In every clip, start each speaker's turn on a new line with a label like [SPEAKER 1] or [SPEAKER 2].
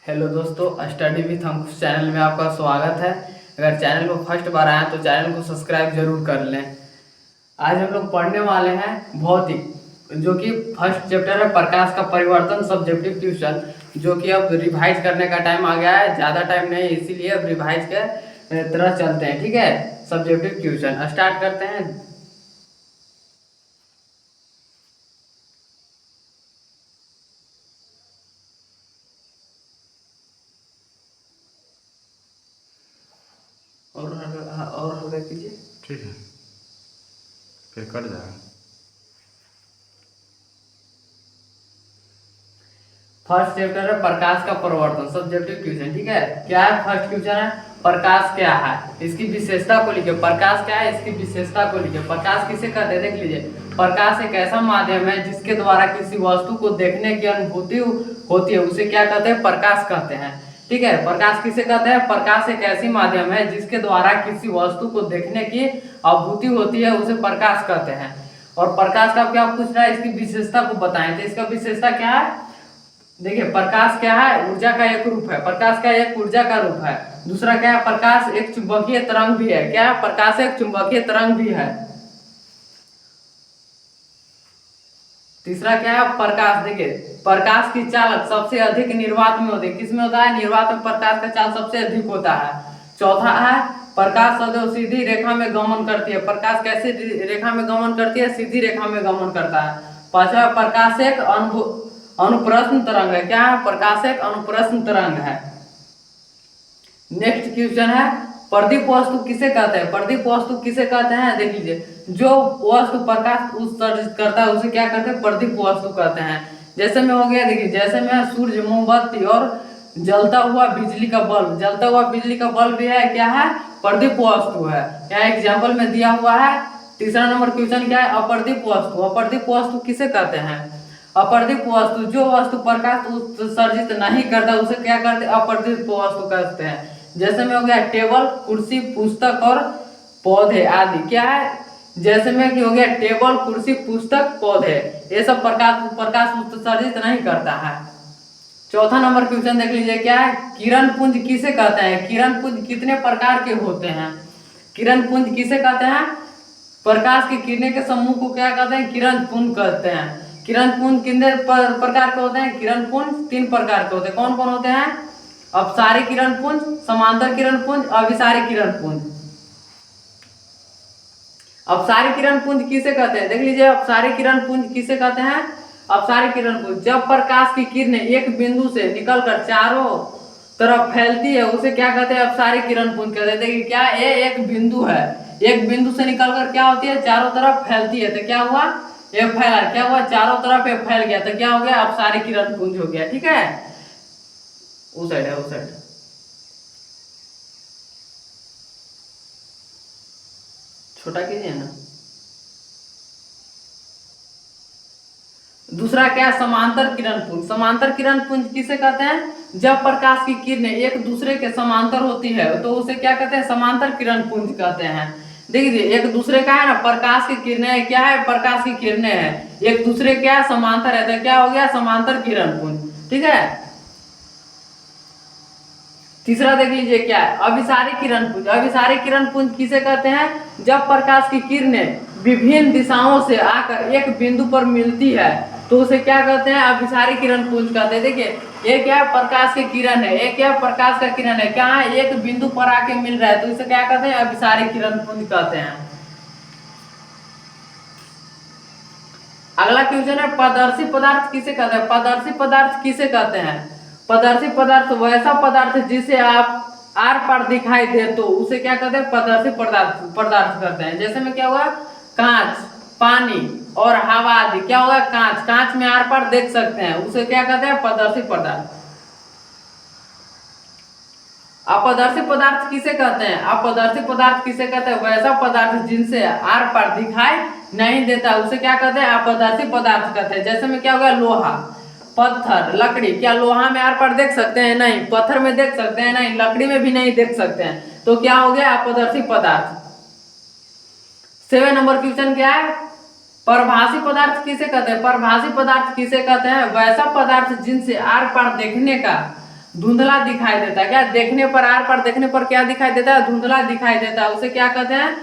[SPEAKER 1] Hello दोस्तों, study with Ankush channel में आपका स्वागत है। अगर चैनल को फर्स्ट बार आए तो चैनल को सब्सक्राइब जरूर कर लें। आज हम लोग पढ़ने वाले हैं भौतिक, जो कि फर्स्ट चैप्टर है प्रकाश का परिवर्तन सब्जेक्टिव ट्यूशन, जो कि अब रिवाइज करने का टाइम आ गया है। ज़्यादा टाइम नहीं, इसीलिए अब रिवाइज के तरह चलते हैं। ठीक है, सब्जेक्टिव ट्यूशन स्टार्ट करते हैं। और हल्का कीजिए।
[SPEAKER 2] ठीक है, फिर कट जाएगा।
[SPEAKER 1] फर्स्ट चैप्टर है प्रकाश का परिवर्तन सब्जेक्टिव ट्यूशन। ठीक है, क्या है फर्स्ट क्वेश्चन है प्रकाश क्या है, इसकी विशेषता को लिखिए। प्रकाश क्या है, इसकी विशेषता को लिखिए। प्रकाश किसे कहते हैं, देख लीजिए। प्रकाश एक ऐसा माध्यम है जिसके द्वारा किसी वस्तु को देखने की अनुभूति होती है, उसे क्या कहते हैं, प्रकाश कहते हैं। ठीक है, प्रकाश किसे कहते हैं, प्रकाश एक ऐसी माध्यम है जिसके द्वारा किसी वस्तु को देखने की अनुभूति होती है, उसे प्रकाश कहते हैं। और प्रकाश का क्या पूछ रहा है, इसकी विशेषता को बताएं। तो इसका विशेषता क्या है, देखिए प्रकाश क्या है, ऊर्जा का एक रूप है। प्रकाश का एक ऊर्जा का रूप है। दूसरा क्या है, प्रकाश एक चुंबकीय तरंग भी है। क्या है, प्रकाश एक चुंबकीय तरंग भी है। तीसरा क्या है, प्रकाश, देखिए प्रकाश की चालक सबसे अधिक निर्वात में होती है। किसमें होता है, निर्वात में प्रकाश का चाल सबसे अधिक होता है। चौथा है प्रकाश सदैव सीधी रेखा में गमन करती है। प्रकाश कैसे रेखा में गमन करती है, सीधी रेखा में गमन करता है। पांचवा प्रकाश एक अनुप्रस्थ तरंग है। क्या है, प्रकाश एक अनुप्रस्थ तरंग है। नेक्स्ट क्वेश्चन है प्रदीप वस्तु किसे कहते हैं। प्रदीप वस्तु किसे कहते हैं, देख लीजिए। जो वस्तु प्रकाश उत्सर्जित करता है उसे क्या कहते हैं, प्रदीप वस्तु कहते हैं। जैसे में हो गया, देखिए जैसे में सूर्य, मोमबत्ती और जलता हुआ बिजली का बल्ब। जलता हुआ बिजली का बल्ब भी है, क्या है, प्रदीप वस्तु है। क्या एग्जाम्पल में दिया हुआ है। तीसरा नंबर क्वेश्चन क्या है, अप्रदीप वस्तु। अप्रदीप वस्तु किसे कहते हैं, अप्रदीप वस्तु जो वस्तु प्रकाश उत्सर्जित नहीं करता उसे क्या कहते हैं, अप्रदीप वस्तु कहते हैं। जैसे में हो गया टेबल, कुर्सी, पुस्तक और पौधे आदि। क्या है, जैसे में हो गया टेबल, कुर्सी, पुस्तक, पौधे, ये सब प्रकाश उत्सर्जित नहीं करता है। चौथा नंबर क्वेश्चन देख लीजिए, क्या है, किरण पुंज किसे कहते हैं। किरण पुंज कितने प्रकार के होते हैं। किरण पुंज किसे कहते हैं, प्रकाश की किरणें के समूह को क्या कहते हैं, किरण पुंज कहते हैं। किरण पुंज कितने प्रकार के होते हैं, किरण पुंज 3 प्रकार के होते हैं। कौन कौन होते हैं, अपसारी किरण पुंज, समांतर किरण पुंज, अभिसारी किरण पुंज। अपसारी किरण पुंज किसे कहते हैं, देख लीजिए अपसारी किरण पुंज किसे कहते हैं। अपसारी किरण पुंज जब प्रकाश की किरणें एक बिंदु से निकलकर चारों तरफ फैलती है उसे क्या कहते हैं, अपसारी किरण पुंज कहते हैं। देखिए क्या, ये एक बिंदु है, एक बिंदु से निकलकर क्या होती है, चारों तरफ फैलती है। तो क्या हुआ, ये फैला, क्या हुआ, चारों तरफ ये फैल गया, तो क्या हो गया, अपसारी किरण पुंज हो गया। ठीक है, उस साइड है, उस साइड छोटा कीजिए ना। दूसरा क्या, समांतर किरण पुंज। समांतर किरण पुंज किसे कहते हैं, जब प्रकाश की किरणें एक दूसरे के समांतर होती है तो उसे क्या कहते हैं, समांतर किरण पुंज कहते हैं। देखिए एक दूसरे का है ना, प्रकाश की किरणें क्या है, प्रकाश की किरणें है, एक दूसरे क्या है, समांतर है, तो क्या हो गया, समांतर किरण पुंज। ठीक है, तीसरा देख लीजिए क्या है, अभिसारी किरण पुंज। अभिसारी किरण पुंज किसे कहते हैं, जब प्रकाश की किरणें विभिन्न दिशाओं से आकर एक बिंदु पर मिलती है तो उसे क्या कहते हैं, अभिसारी किरण पुंज कहते हैं। देखिए ये क्या है, प्रकाश की किरण है, ये क्या प्रकाश का किरण है, क्या है, एक बिंदु पर आके मिल रहा है तो इसे क्या कहते हैं, अभिसारी किरण पुंज कहते हैं। अगला क्वेश्चन है पारदर्शी पदार्थ किसे कहते हैं। पारदर्शी पदार्थ किसे कहते हैं, पारदर्शी पदार्थ वैसा पदार्थ जिसे आप आर पार दिखाई दे तो उसे क्या कहते हैं, पारदर्शी पदार्थ कहते हैं। जैसे में क्या हुआ, कांच, पानी और हवा आदि। क्या होगा, कांच, कांच में आर पार देख सकते हैं, उसे क्या कहते हैं, पारदर्शी पदार्थ। अपारदर्शी पदार्थ किसे कहते हैं, अपारदर्शी पदार्थ किसे कहते हैं, वैसा पदार्थ जिनसे आर पार दिखाई नहीं देता उसे क्या कहते हैं, अपारदर्शी पदार्थ कहते हैं। जैसे में क्या होगा, लोहा, पत्थर, लकड़ी। क्या लोहा में आर पार देख सकते हैं, नहीं। पत्थर में देख सकते हैं, नहीं। लकड़ी में भी नहीं देख सकते हैं, तो क्या हो गया, अपारदर्शी पदार्थ। 7 नंबर क्वेश्चन क्या है, परभासी पदार्थ किसे कहते हैं। परभासी पदार्थ किसे कहते हैं, वैसा पदार्थ जिनसे आर पार देखने का धुंधला दिखाई देता है। क्या देखने पर, आर पर देखने पर क्या दिखाई देता है? धुंधला दिखाई देता है। उसे क्या कहते हैं?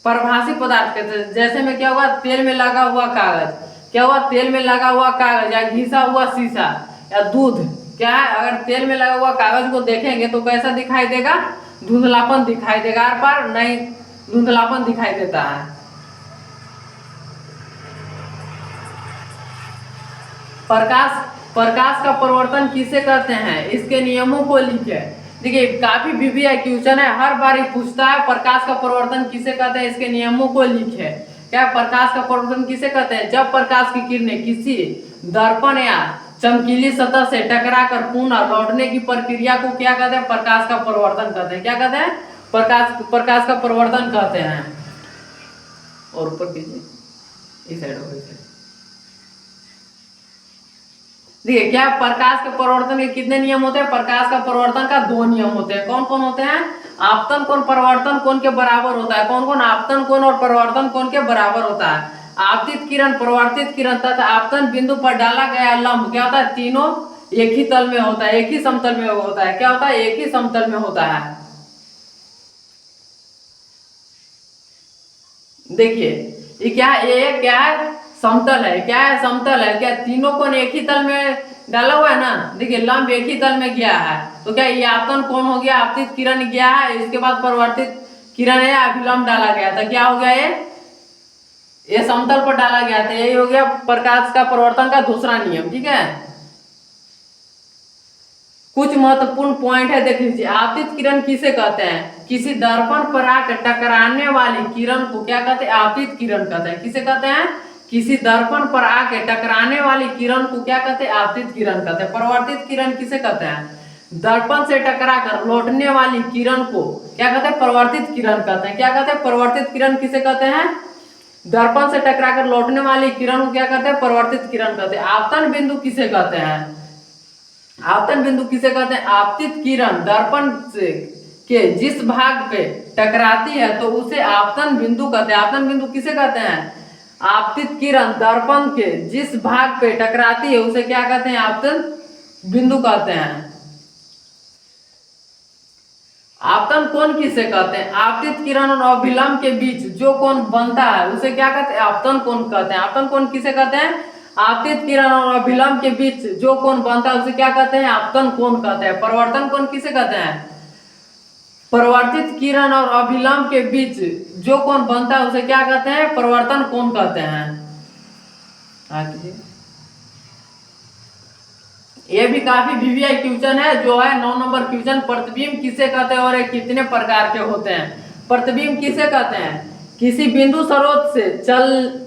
[SPEAKER 1] प्रभासी पदार्थ कहते हैं। जैसे में क्या हुआ, तेल में लगा हुआ कागज, क्या हुआ, तेल में लगा हुआ कागज या घिसा हुआ शीशा या दूध, क्या है, अगर तेल में लगा हुआ कागज को देखेंगे तो कैसा दिखाई देगा? धुंधलापन दिखाई देगा। आर पार नहीं, धुंधलापन दिखाई देता है। प्रकाश, प्रकाश का परिवर्तन किसे कहते हैं? इसके नियमों को लिखे। देखिए काफी वीवीआई क्वेश्चन है, हर बार ये पूछता है प्रकाश का परिवर्तन किसे कहते हैं, इसके नियमों को लिखे। क्या प्रकाश का परिवर्तन किसे कहते हैं? जब प्रकाश की किरणें किसी दर्पण या चमकीली सतह से टकराकर पुनः लौटने की प्रक्रिया को क्या कहते हैं? प्रकाश का परिवर्तन कहते हैं। क्या कहते हैं? प्रकाश का परिवर्तन कहते हैं। और ऊपर कीजिए, इस साइड हो, इस साइड। देखिए क्या प्रकाश के परिवर्तन के कितने नियम होते हैं? प्रकाश का परिवर्तन का 2 नियम होते हैं। कौन कौन होते हैं? आपतन कोण परिवर्तन कोण के बराबर होता है। कौन कौन? आपतन कोण और परिवर्तन कोण के बराबर होता है। आपतित किरण, परिवर्तित किरण तथा आपतन बिंदु पर डाला गया लंब क्या होता है? तीनों एक ही तल में होता है, एक ही समतल में होता है। क्या होता है? एक ही समतल में होता है। देखिए ये क्या है? समतल है। क्या है? समतल है। क्या तीनों कोण एक ही तल में डाला हुआ है ना? देखिए लंब एक ही तल में गया है, तो क्या ये आपतन कोण हो गया, आपतित किरण गया है, इसके बाद परिवर्तित किरण है, अभिलंब डाला गया था। क्या हो गया? ये समतल पर डाला गया था। यही हो गया प्रकाश का परिवर्तन का दूसरा नियम। ठीक है, कुछ महत्वपूर्ण पॉइंट है, देख लीजिए। आपतित किरण किसे कहते हैं? किसी दर्पण पर आकर टकराने वाली किरण को क्या कहते हैं? आपतित किरण कहते हैं। किसे कहते हैं? किसी दर्पण पर आके टकराने वाली किरण को क्या कहते हैं? आपतित किरण कहते हैं। परिवर्तित किरण किसे कहते हैं? दर्पण से टकराकर लौटने वाली किरण को क्या कहते हैं? परिवर्तित किरण कहते हैं। क्या कहते हैं? परिवर्तित किरण किसे कहते हैं? दर्पण से टकराकर लौटने वाली किरण को क्या कहते हैं? परिवर्तित किरण कहते हैं। आपतन बिंदु किसे कहते हैं? आपतन बिंदु किसे कहते हैं? आपतित किरण दर्पण से के जिस भाग पे टकराती है तो उसे आपतन बिंदु कहते हैं। आपतन बिंदु किसे कहते हैं? आपतित किरण दर्पण के जिस भाग पे टकराती है उसे क्या कहते हैं? आपतन बिंदु कहते हैं। आपतन कोण किसे कहते हैं? आपतित किरण और अभिलंब के बीच जो कोण बनता है उसे क्या कहते हैं? आपतन कोण कहते हैं। आपतन कोण किसे कहते हैं? आपतित किरण और अभिलंब के बीच जो कोण बनता है उसे क्या कहते हैं? आपतन कोण कहते हैं। परिवर्तन कोण किसे कहते हैं? परिवर्तित किरण और अभिलंब के बीच जो कोण बनता है उसे क्या कहते हैं? परिवर्तन कोण कहते हैं। ये भी काफी वीवीआई क्वेश्चन है, जो है 9 नंबर क्वेश्चन। प्रतिबिंब किसे कहते हैं और ये कितने प्रकार के होते हैं? प्रतिबिंब किसे कहते हैं? किसी बिंदु स्रोत से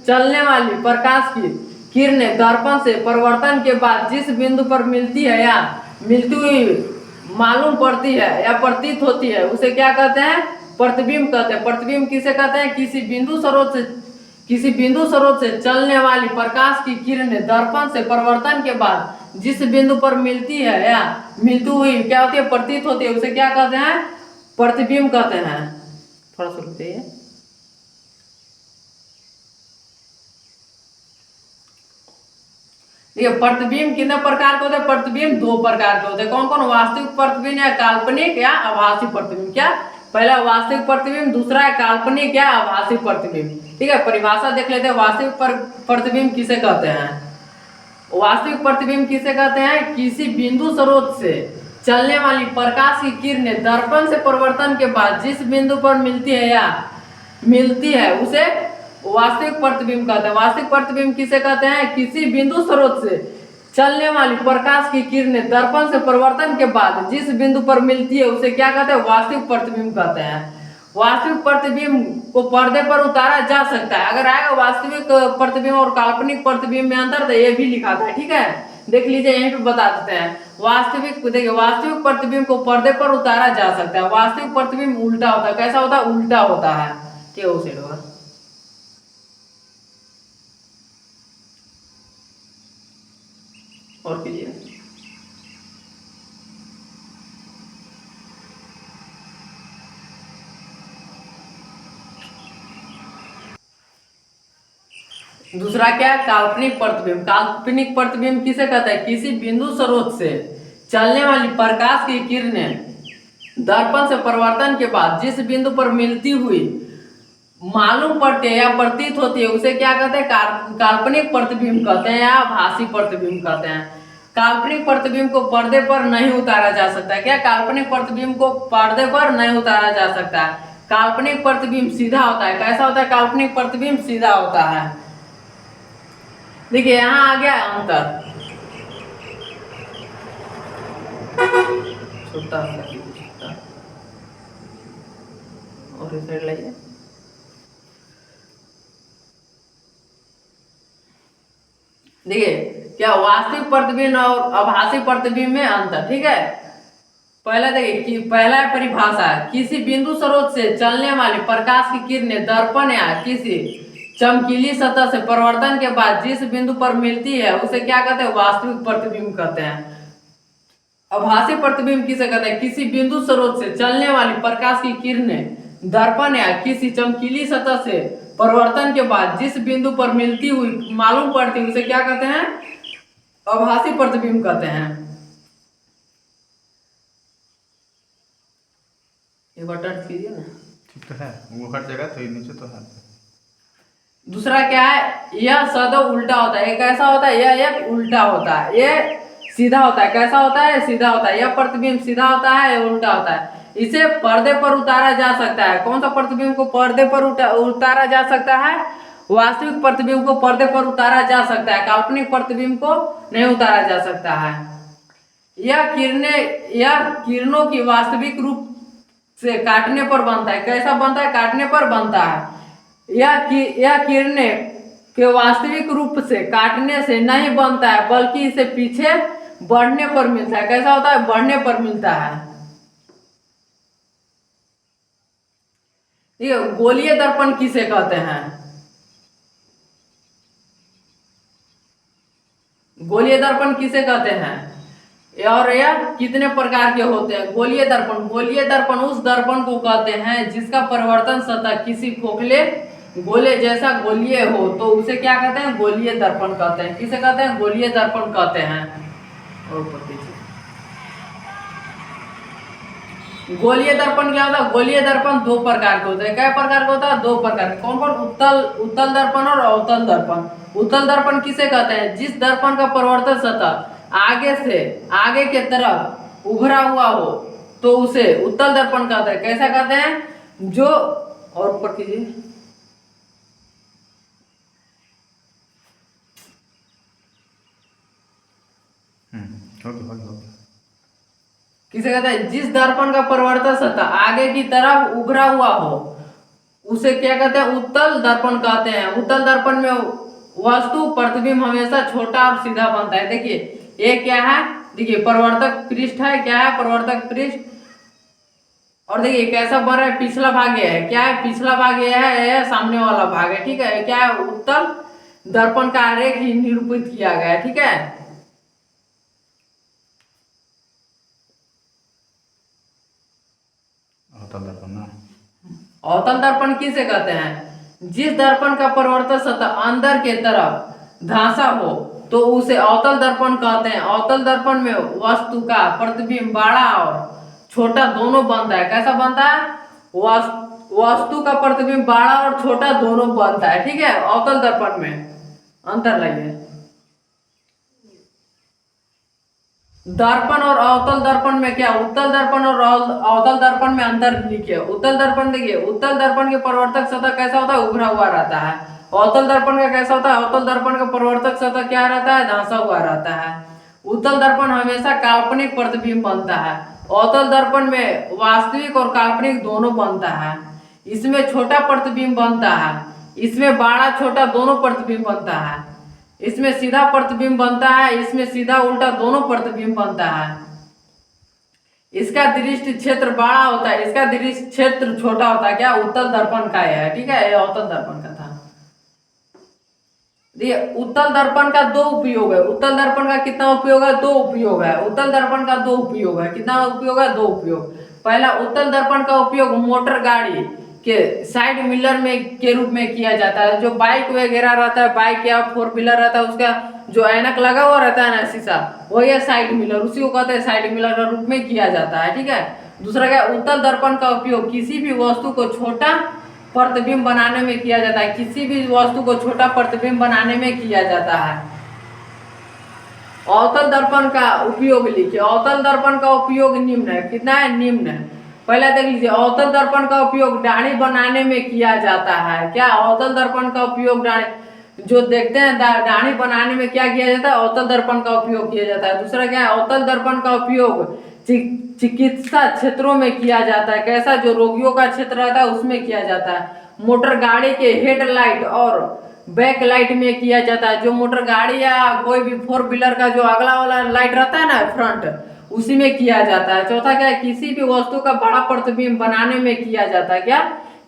[SPEAKER 1] चलने वाली प्रकाश की किरणें दर्पण से परिवर्तन के बाद जिस बिंदु पर मिलती है या मिलती हुई मालूम पड़ती है या प्रतीत होती है उसे क्या कहते हैं? प्रतिबिंब कहते हैं। प्रतिबिंब किसे कहते हैं? किसी बिंदु स्रोत से चलने वाली प्रकाश की किरणें दर्पण से परिवर्तन के बाद जिस बिंदु पर मिलती है या मिलती हुई क्या होती है? प्रतीत होती है, उसे क्या कहते हैं? प्रतिबिंब कहते हैं। थोड़ा सा रुक जाइए। देखिए प्रतिबिंब कितने प्रकार के होते हैं? प्रतिबिंब 2 प्रकार के होते हैं। कौन कौन? वास्तविक प्रतिबिंब या काल्पनिक या आभासी प्रतिबिंब। क्या? पहला वास्तविक प्रतिबिंब, दूसरा है काल्पनिक या आभासी प्रतिबिंब। ठीक है, परिभाषा देख लेते हैं। वास्तविक प्रतिबिंब किसे कहते हैं? वास्तविक प्रतिबिंब किसे कहते हैं? किसी बिंदु स्रोत से चलने वाली प्रकाश की किरणें दर्पण से परिवर्तन के बाद जिस बिंदु पर मिलती है उसे वास्तविक प्रतिबिंब कहते हैं। वास्तविक प्रतिबिंब किसे कहते हैं? किसी बिंदु स्रोत से चलने वाली प्रकाश की किरणें दर्पण से परिवर्तन के बाद जिस बिंदु पर मिलती है उसे क्या कहते हैं? वास्तविक प्रतिबिंब कहते हैं। वास्तविक प्रतिबिंब को पर्दे पर उतारा जा सकता है। अगर आएगा वास्तविक प्रतिबिंब और काल्पनिक प्रतिबिंब में अंतर, तो ये भी लिखा था। ठीक है, देख लीजिए, यहीं पे बता देते हैं। देखिए वास्तविक प्रतिबिंब को पर्दे पर उतारा जा सकता है। वास्तविक प्रतिबिंब उल्टा होता है। कैसा होता है? उल्टा होता है। ठीक है, उसे होगा। और कीजिए। दूसरा क्या है? काल्पनिक प्रतिबिंब। काल्पनिक प्रतिबिंब किसे कहते हैं? किसी बिंदु स्रोत से चलने वाली प्रकाश की किरणें दर्पण से परावर्तन के बाद जिस बिंदु पर मिलती हुई मालूम पड़ती है या प्रतीत होती है उसे क्या कहते हैं? काल्पनिक प्रतिबिंब कहते हैं या भासी प्रतिबिंब कहते हैं। काल्पनिक प्रतिबिंब को पर्दे पर नहीं उतारा जा सकता है। क्या काल्पनिक प्रतिबिंब को पर्दे पर नहीं उतारा जा सकता है? काल्पनिक प्रतिबिंब सीधा होता है। कैसा होता है? काल्पनिक प्रतिबिंब सीधा होता है। देखिए यहाँ आ गया अंतर, छोटा और इस साइड लाइए। देखिए क्या वास्तविक प्रतिबिंब और आभासी प्रतिबिंब में अंतर, ठीक है। पहला देखिए कि पहला परिभाषा, किसी बिंदु स्रोत से चलने वाली प्रकाश की किरणें दर्पण या किसी चमकीली सतह से परावर्तन के बाद जिस बिंदु पर मिलती है उसे क्या कहते हैं? वास्तविक प्रतिबिंब कहते हैं। आभासी प्रतिबिंब किसे कहते हैं? किसी बिंदु स्रोत से चलने वाली प्रकाश की किरणें दर्पण या किसी चमकीली सतह से परावर्तन के बाद जिस बिंदु पर मिलती हुई मालूम पड़ती है उसे क्या कहते हैं? आभासी प्रतिबिंब कहते हैं। एक बार टच कीजिए ना।
[SPEAKER 2] ठीक तो है, वो हर जगह तो नीचे तो है।
[SPEAKER 1] दूसरा क्या है? यह सदैव उल्टा होता है। ये कैसा होता है? यह एक उल्टा होता है। ये सीधा होता है। कैसा होता है? सीधा होता है। यह प्रतिबिंब सीधा होता है, यह उल्टा होता है। इसे पर्दे पर उतारा जा सकता है। कौन सा प्रतिबिंब को पर्दे पर उतारा जा सकता है? वास्तविक प्रतिबिंब को पर्दे पर उतारा जा सकता है। काल्पनिक प्रतिबिंब को नहीं उतारा जा सकता है। यह किरणों की वास्तविक रूप से काटने पर बनता है। कैसा बनता है? काटने पर बनता है। यह किरणें के वास्तविक रूप से काटने से नहीं बनता है बल्कि इसे पीछे बढ़ने पर मिलता है। कैसा होता है? बढ़ने पर मिलता है। ये गोलीय दर्पण किसे कहते हैं? गोलीय दर्पण किसे कहते हैं और यह कितने प्रकार के होते हैं? गोलीय दर्पण उस दर्पण को कहते हैं जिसका परिवर्तन सतह किसी खोखले गोले जैसा गोलीय हो तो उसे क्या कहते हैं? गोलीय दर्पण कहते हैं। किसे कहते हैं? गोलीय दर्पण कहते हैं। गोलीय दर्पण क्या होता है? गोलीय दर्पण दो प्रकार के होते हैं। क्या प्रकार का होता है? दो प्रकार के। कौन कौन? उत्तल दर्पण और अवतल दर्पण। उत्तल दर्पण किसे कहते हैं? जिस दर्पण का परिवर्तन सतह आगे के तरफ उभरा हुआ हो तो उसे उत्तल दर्पण कहते हैं। कैसा कहते हैं? जो और ऊपर कीजिए। किसे कहते हैं? जिस दर्पण का परिवर्तन सतह आगे की तरफ उभरा हुआ हो उसे क्या कहते हैं? उत्तल दर्पण कहते हैं। उत्तल दर्पण में वस्तु प्रतिबिंब हमेशा छोटा और सीधा बनता है। देखिए ये क्या है? देखिए परावर्तक पृष्ठ है। क्या है? परावर्तक पृष्ठ। और देखिए कैसा बन रहा है? पिछला भाग ये है। क्या है? पिछला भाग ये है, यह सामने वाला भाग है। ठीक है। क्या है? उत्तल दर्पण का आरेख ही निरूपित किया गया है। ठीक है। अवतल दर्पण किसे कहते हैं? जिस दर्पण का परावर्तन सतह अंदर के तरफ धंसा हो तो उसे अवतल दर्पण कहते हैं। अवतल दर्पण में वस्तु का प्रतिबिंब बड़ा और छोटा दोनों बनता है। कैसा बनता है? वस्तु का प्रतिबिंब बड़ा और छोटा दोनों बनता है। ठीक है। अवतल दर्पण में अंतर लाइए। दर्पण और अवतल दर्पण में क्या? उत्तल दर्पण और अवतल दर्पण में अंतर लिखिए। उत्तल दर्पण देखिए, उत्तल दर्पण के परावर्तक सतह कैसा होता है? उभरा हुआ रहता है। अवतल दर्पण का कैसा होता है? अवतल दर्पण का परावर्तक सतह क्या रहता है? धंसा हुआ रहता है। उत्तल दर्पण हमेशा काल्पनिक प्रतिबिंब बनता है। अवतल दर्पण में वास्तविक और काल्पनिक दोनों बनता है। इसमें छोटा प्रतिबिंब बनता है, इसमें बड़ा छोटा दोनों प्रतिबिंब बनता है। इसमें सीधा प्रतिबिंब बनता है, इसमें सीधा उल्टा दोनों प्रतिबिंब बनता है। इसका दृष्टि क्षेत्र बड़ा होता है, इसका दृष्टि क्षेत्र छोटा होता है। क्या? उत्तल दर्पण का है। ठीक है। ये अवतल दर्पण का था। देखिए उत्तल दर्पण का दो उपयोग है। उत्तल दर्पण का कितना उपयोग है? दो उपयोग है। उत्तल दर्पण का दो उपयोग है। कितना उपयोग है? दो उपयोग। पहला, उत्तल दर्पण का उपयोग मोटर गाड़ी के साइड मिरर में के रूप में किया जाता है। जो बाइक वगैरह रहता है, बाइक या फोर व्हीलर रहता है, उसका जो ऐनक लगा हुआ रहता है ना शीशा, वही है साइड मिरर, उसी को कहते हैं साइड मिरर का रूप में किया जाता है। ठीक है। दूसरा क्या, उत्तल दर्पण का उपयोग किसी भी वस्तु को छोटा प्रतिबिंब बनाने में किया जाता है। किसी भी वस्तु को छोटा प्रतिबिंब बनाने में किया जाता है। अवतल दर्पण का उपयोग लिखिए। अवतल दर्पण का उपयोग निम्न है। कितना है? निम्न है। पहले देख लीजिए, अवतल दर्पण का उपयोग डाढ़ी बनाने में किया जाता है। क्या? अवतल दर्पण का उपयोग डाढ़ी, जो देखते हैं डाढ़ी बनाने में क्या किया जाता है? अवतल दर्पण का उपयोग किया जाता है। दूसरा क्या है? अवतल दर्पण का उपयोग चिकित्सा क्षेत्रों में किया जाता है। कैसा? जो रोगियों का क्षेत्र रहता है उसमें किया जाता है। मोटर गाड़ी के हेडलाइट और बैक लाइट में किया जाता है। जो मोटर गाड़ी या कोई भी फोर व्हीलर का जो अगला वाला लाइट रहता है ना, फ्रंट, उसी में किया जाता है। चौथा क्या है? किसी भी वस्तु का बड़ा प्रतिबिंब बनाने में किया जाता है। क्या?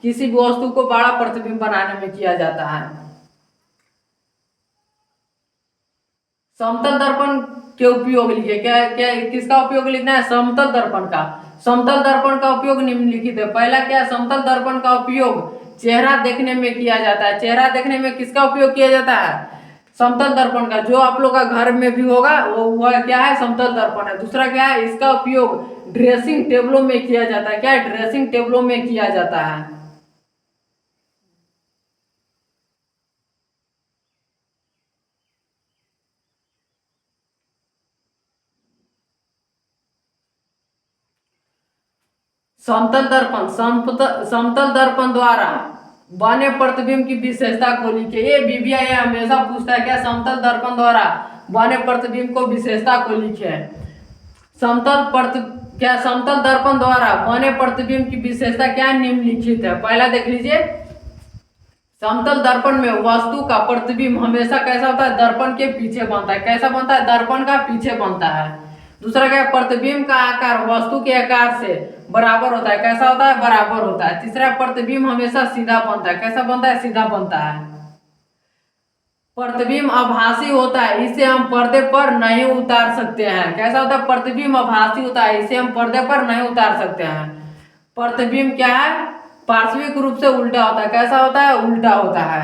[SPEAKER 1] किसी भी वस्तु को बड़ा प्रतिबिंब बनाने में किया जाता है। समतल दर्पण के उपयोग लिखिए। क्या क्या किसका उपयोग लिखना है? समतल दर्पण का। समतल दर्पण का उपयोग निम्नलिखित है। पहला क्या? समतल दर्पण का उपयोग चेहरा देखने में किया जाता है। चेहरा देखने में किसका उपयोग किया जाता है? समतल दर्पण का। जो आप लोग का घर में भी होगा वो क्या है? समतल दर्पण है। दूसरा क्या है? इसका उपयोग ड्रेसिंग टेबलों में किया जाता है। क्या है? ड्रेसिंग टेबलों में किया जाता है। समतल दर्पण, समतल दर्पण द्वारा बने प्रतिबिंब की विशेषता को लिखिए। ये बीबीआई हमेशा पूछता है। क्या? समतल दर्पण द्वारा बने प्रतिबिंब को विशेषता को लिखिए। समतल दर्पण द्वारा बने प्रतिबिंब की विशेषता क्या निम्नलिखित है। पहला देख लीजिए, समतल दर्पण में वस्तु का प्रतिबिंब हमेशा कैसा होता है? दर्पण के पीछे बनता है। कैसा बनता है? दर्पण का पीछे बनता है। दूसरा क्या? प्रतिबिंब का आकार वस्तु के आकार से बराबर होता है। कैसा होता है? बराबर होता है। तीसरा, प्रतिबिंब हमेशा सीधा बनता है। कैसा बनता है? सीधा बनता है। प्रतिबिंब आभासी होता है, इसे हम पर्दे पर नहीं उतार सकते हैं। कैसा होता है? प्रतिबिंब आभासी होता है, इसे हम पर्दे पर नहीं उतार सकते हैं। प्रतिबिंब क्या है? पार्श्विक रूप से उल्टा होता है। कैसा होता है? उल्टा होता है।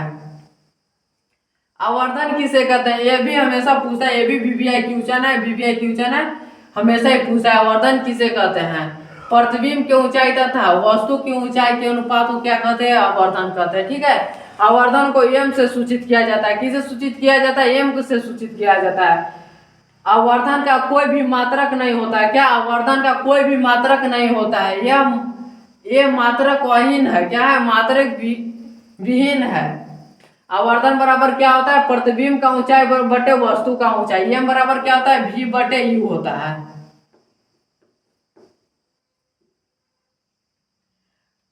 [SPEAKER 1] आवर्धन किसे कहते हैं? ये भी हमेशा पूछता है। ये भी बीबीआई क्वेश्चन है। बीबीआई क्वेश्चन है, हमेशा ही पूछता है। आवर्धन किसे कहते हैं? प्रतिबिंब की ऊंचाई तथा वस्तु की ऊंचाई के अनुपात को क्या कहते हैं? आवर्धन कहते हैं। ठीक है। आवर्धन को एम से सूचित किया जाता है। किसे सूचित किया जाता है? एम से सूचित किया जाता है। आवर्धन का कोई भी मात्रक नहीं होता है। क्या? आवर्धन का कोई भी मात्रक नहीं होता है। ये मात्रक विहीन है। क्या है? मात्रक विहीन है। आवर्धन बराबर क्या होता है? प्रतिबिंब का ऊंचाई बटे वस्तु का ऊंचाई। एम बराबर क्या होता है? v बटे u होता है।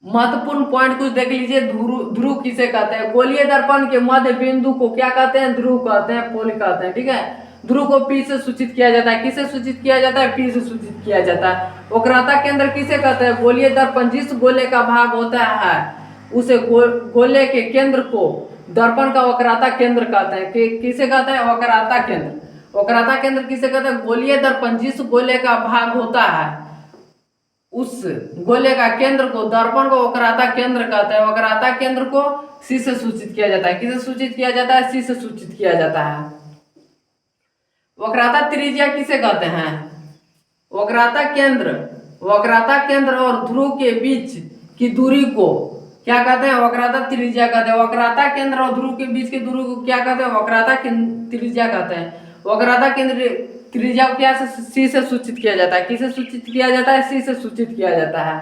[SPEAKER 1] महत्वपूर्ण पॉइंट कुछ देख लीजिए। ध्रुव किसे कहते हैं? गोलीय दर्पण के मध्य बिंदु को क्या कहते हैं? ध्रुव कहते हैं, पोल कहते हैं। ठीक है। ध्रुव को P से सूचित किया जाता है। किसे सूचित किया जाता है? P से सूचित किया जाता है। वक्रता केंद्र किसे कहते हैं? गोलीय दर्पण जिस गोले का भाग होता है उसे गोले के केंद्र को दर्पण का वक्रता केंद्र कहते हैं। किसे कहते हैं? वक्रता केंद्र। वक्रता केंद्र किसे कहते हैं? गोलीय दर्पण जिस गोले का भाग होता है उस गोले का केंद्र को दर्पण को वक्रता केंद्र कहते हैं। वक्रता केंद्र को C से सूचित किया जाता है। किसे सूचित किया जाता है? C से सूचित किया जाता है। वक्रता त्रिज्या किसे कहते हैं? वक्रता केंद्र और ध्रुव के बीच की दूरी को क्या कहते हैं? वक्रता त्रिज्या कहते हैं। वक्रता केंद्र और ध्रुव के बीच की दूरी को क्या कहते हैं? वक्रता त्रिज्या कहते हैं। वक्रता केंद्र त्रिज्या को क्या C से सूचित किया जाता है? किसे सूचित किया जाता है? C से सूचित किया जाता है।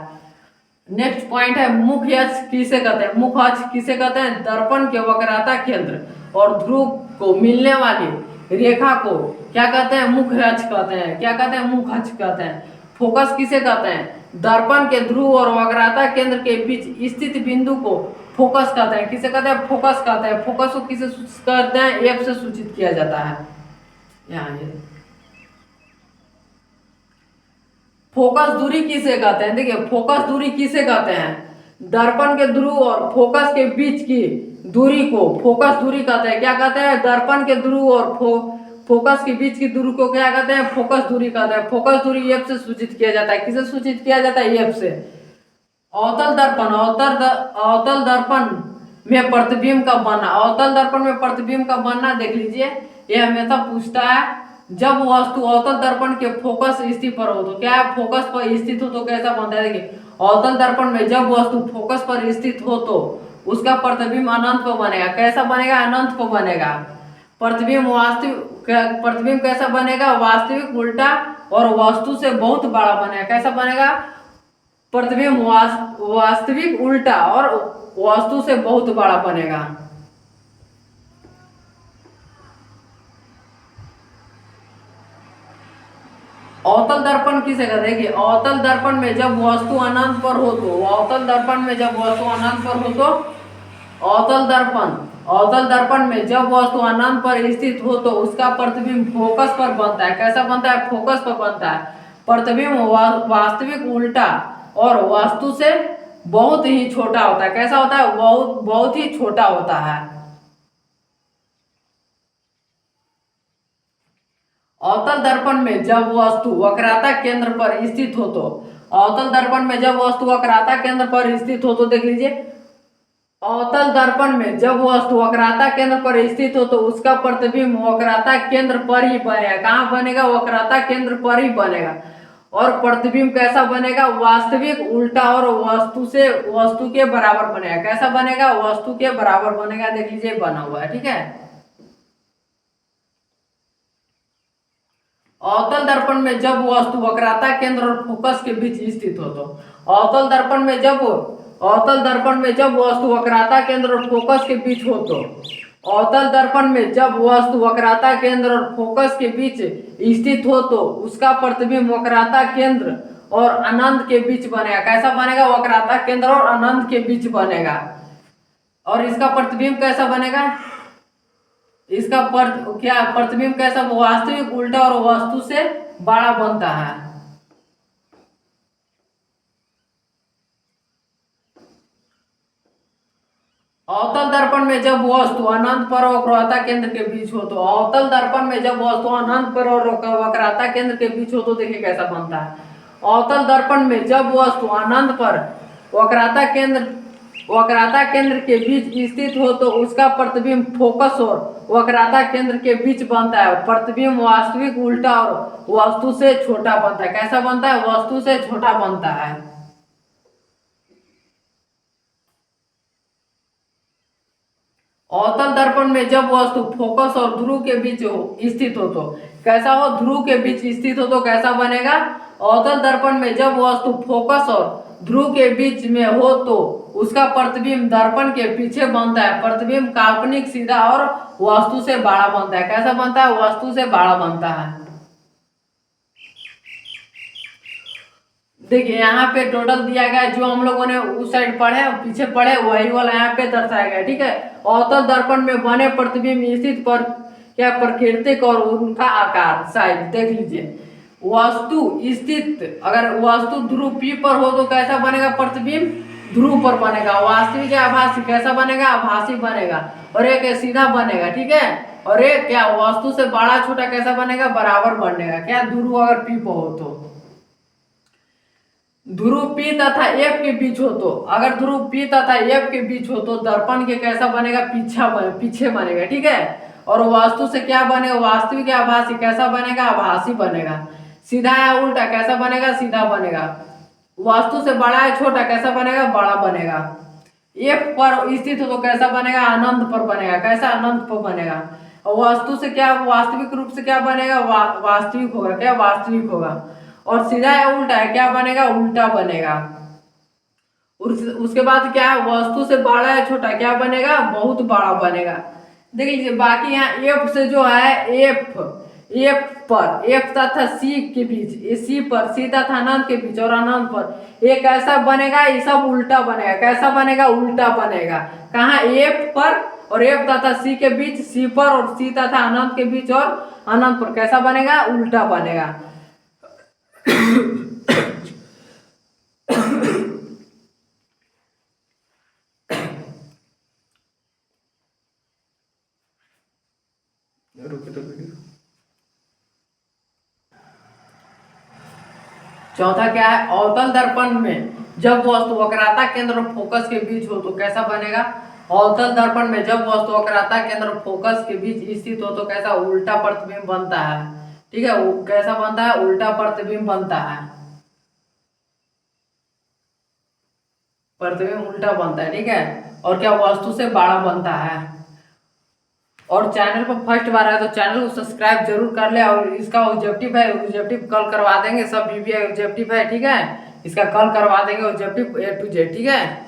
[SPEAKER 1] नेक्स्ट पॉइंट है, मुख्य अक्ष किसे कहते हैं? मुख्य अक्ष किसे कहते हैं? दर्पण के वक्रता केंद्र और ध्रुव को मिलने वाली रेखा को क्या कहते हैं? मुख्य अक्ष कहते हैं। क्या कहते हैं? मुख्य अक्ष कहते हैं। फोकस किसे कहते हैं? दर्पण के ध्रुव और वक्रता केंद्र के बीच स्थित बिंदु को फोकस कहते हैं। किसे कहते हैं? फोकस कहते हैं। फोकस को किसे सूचित करते हैं? F से सूचित किया जाता है। यहाँ ये फोकस दूरी किसे कहते हैं? देखिए, फोकस दूरी किसे कहते हैं? दर्पण के ध्रुव और फोकस के बीच की दूरी को फोकस दूरी कहते हैं। क्या कहते हैं? दर्पण के ध्रुव और फोकस के बीच की दूरी को क्या कहते हैं? फोकस दूरी कहते हैं। फोकस दूरी F से सूचित किया जाता है। किसे सूचित किया जाता है? F से। अवतल दर्पण में प्रतिबिंब का बनना, अवतल दर्पण में प्रतिबिंब का बनना देख लीजिए, यह हमेशा पूछता है। जब वस्तु अवतल दर्पण के फोकस स्थिति पर हो तो क्या है, फोकस पर स्थित हो तो कैसा बनता है। देखिए अवतल दर्पण में जब वस्तु फोकस पर स्थित हो तो उसका प्रतिबिंब अनंत पर बनेगा। कैसा बनेगा, अनंत पर बनेगा। प्रतिबिंब वास्तविक, प्रतिबिंब कैसा बनेगा, वास्तविक, उल्टा और वस्तु से बहुत बड़ा बनेगा। कैसा बनेगा, प्रतिबिंब वास्तविक, उल्टा और वस्तु से बहुत बड़ा बनेगा। अवतल दर्पण किसे कहते हैं, अवतल दर्पण में जब वस्तु अनंत पर हो तो, अवतल दर्पण में जब वस्तु अनंत पर हो तो अवतल दर्पण में जब वस्तु अनंत पर स्थित हो तो उसका प्रतिबिंब फोकस पर बनता है। कैसा बनता है, फोकस पर बनता है। प्रतिबिंब वास्तविक, उल्टा और वस्तु से बहुत ही छोटा होता है। कैसा होता है, बहुत बहुत ही छोटा होता है। अवतल दर्पण में जब वस्तु वक्रता केंद्र पर स्थित हो तो, अवतल दर्पण में जब वस्तु वक्रता केंद्र पर स्थित हो तो देख लीजिए, अवतल दर्पण में जब वस्तु वक्रता केंद्र पर स्थित हो तो उसका प्रतिबिंब वक्रता केंद्र पर ही बनेगा। कहाँ बनेगा, वक्रता केंद्र पर ही बनेगा। और प्रतिबिंब कैसा बनेगा, वास्तविक, उल्टा और वस्तु के बराबर बनेगा। कैसा बनेगा, वस्तु के बराबर बनेगा। देख लीजिए बना हुआ है, ठीक है। अवतल दर्पण में जब वस्तु वक्रता केंद्र और फोकस के बीच स्थित हो तो, अवतल दर्पण में जब वस्तु वक्रता केंद्र और फोकस के बीच हो तो, अवतल दर्पण में जब वस्तु वक्रता केंद्र और फोकस के बीच स्थित हो तो उसका प्रतिबिंब वक्रता केंद्र और अनंत के बीच बनेगा। कैसा बनेगा, वक्रता केंद्र और अनंत के बीच बनेगा। और इसका प्रतिबिंब कैसा बनेगा, इसका प्रतिबिंब कैसा, वास्तविक, उल्टा और वस्तु से बड़ा बनता है। अवतल दर्पण में जब वस्तु अनंत पर और वक्रता केंद्र के बीच हो तो, अवतल दर्पण में जब वस्तु अनंत पर और वक्रता केंद्र के बीच हो तो देखिए कैसा बनता है। अवतल दर्पण में जब वस्तु अनंत पर वक्रता केंद्र के बीच स्थित हो तो उसका प्रतिबिंब फोकस और वक्रता केंद्र के बीच बनता है। प्रतिबिंब वास्तविक, उल्टा और वस्तु से छोटा बनता है। कैसा बनता है, वस्तु से छोटा बनता है। अवतल दर्पण में जब वस्तु फोकस और ध्रुव के बीच स्थित हो तो कैसा हो, ध्रुव के बीच स्थित हो तो कैसा बनेगा। अवतल दर्पण में जब वस्तु फोकस और ध्रुव के बीच में हो तो उसका प्रतिबिंब दर्पण के पीछे बनता है। प्रतिबिंब काल्पनिक, सीधा और वस्तु से बड़ा बनता है। कैसा बनता है, वस्तु से बड़ा बनता है। देखिए यहाँ पे टोटल दिया गया है, जो हम लोगों ने उस साइड पढ़े पीछे पढ़े वही वाला यहाँ पे दर्शाया गया, ठीक है। अवतल दर्पण में बने प्रतिबिंब स्थित पर क्या प्रकृतिक और उनका आकार, साइज देख लीजिए। वस्तु स्थित, अगर वस्तु ध्रुव P पर हो तो कैसा बनेगा, प्रतिबिंब ध्रुव पर बनेगा। वास्तविक या आभासी कैसा बनेगा, आभासी बनेगा। और एक सीधा बनेगा, ठीक है। और एक क्या, वस्तु से बड़ा छोटा कैसा बनेगा, बराबर बनेगा। क्या, ध्रुव अगर P पर हो तो, ध्रुव P तथा F के बीच हो तो, अगर ध्रुव P तथा F के बीच हो तो दर्पण के कैसा बनेगा, पीछे बनेगा, ठीक है। और वस्तु से क्या बनेगा, वास्तविक या आभासी कैसा बनेगा, आभासी बनेगा। सीधा या उल्टा कैसा बनेगा, सीधा बनेगा। वस्तु से बड़ा या छोटा कैसा बनेगा, बड़ा बनेगा। F पर स्थित हो तो कैसा बनेगा, अनंत पर बनेगा। कैसा, अनंत पर बनेगा। और वस्तु से क्या, वास्तविक रूप से क्या बनेगा, वास्तविक होगा। क्या, वास्तविक होगा। और सीधा या उल्टा है, क्या बनेगा, उल्टा बनेगा। उसके बाद क्या, वस्तु से बड़ा या छोटा क्या बनेगा, बहुत बड़ा बनेगा। देख लीजिए बाकी यहाँ F से जो है, F तथा C के बीच, C पर, C तथा अनंत के बीच और अनंत पर एक ऐसा बनेगा, ये सब उल्टा बनेगा। कैसा बनेगा, उल्टा बनेगा। कहाँ, F पर और F तथा C के बीच, C पर और C तथा अनंत के बीच और अनंत पर कैसा बनेगा, उल्टा बनेगा।
[SPEAKER 2] रुके तो वीडियो।
[SPEAKER 1] चौथा क्या है, अवतल दर्पण में जब वस्तु वक्रता केंद्र और फोकस के बीच हो तो कैसा बनेगा? अवतल दर्पण में जब वस्तु वक्रता केंद्र और फोकस के बीच स्थित हो तो कैसा उल्टा प्रतिबिंब बनता है। ठीक है, वो कैसा बनता है? उल्टा प्रतिबिंब बनता है, प्रतिबिंब उल्टा बनता है। ठीक है, और क्या वस्तु से बड़ा बनता है। और चैनल पर फर्स्ट बार आया तो चैनल को सब्सक्राइब जरूर कर ले। और इसका ऑब्जेक्टिव है, ऑब्जेक्टिव कल करवा देंगे, सब बीबीआई ऑब्जेक्टिव है। ठीक है, इसका कल करवा देंगे ऑब्जेक्टिव A to Z। ठीक है।